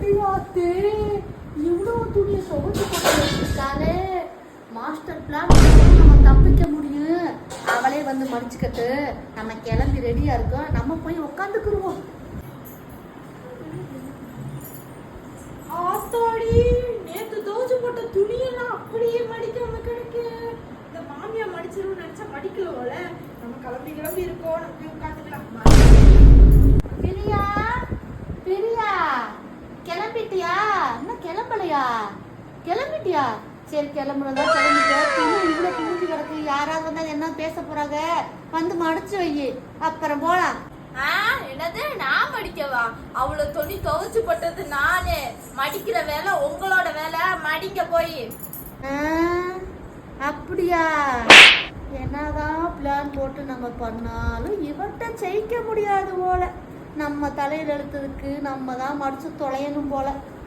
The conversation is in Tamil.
அடியாத்தே இவ்வளவு துணியை துவைச்சு போட்டு வச்சிருக்காளே. மாஸ்டர் பிளான் நம்ம தப்பிக்க முடியும். அவளே வந்து மடிச்சுக்கிட்டு நம்ம கிளம்பி ரெடியா இருக்கோம். நம்ம போய் உட்காந்துக்குருவோம். ஆத்தாடி, நேத்து துவைச்சு போட்ட துணியெல்லாம் அப்படியே மடிக்காம கிடக்கு. இந்த மாமியா மடிச்சிருன்னு நினைச்சா மடிக்கலோல. நம்ம கிளம்பி இருக்கோம். நம்ம போய் உட்காந்துக்கலாம். பிரியா, பிரியா, கிளம்பிட்டியா? இன்னும் கிளம்பலையா? கிளம்பிட்டியா? சரி, கிளம்புறதா கிளம்பிட்ட. இவ்வளவு குளிச்சு கிடக்கு. யாராவது வந்தா என்ன பேச போறாங்க? வந்து மடிச்சு வை, அப்புறம் போலாம். என்னது, நான் மடிக்கவா? அவ்வளவு துணி துவைச்சு போட்டது நானு. மடிக்கிற வேலை உங்களோட வேலை. மடிக்க போய். அப்படியா? என்னதான் பிளான் போட்டு நம்ம பண்ணாலும் இவட்ட ஜெயிக்க முடியாது போல. நம்ம தலையில் எழுத்ததுக்கு நம்ம தான் மடிச்சு தொலையணும் போல.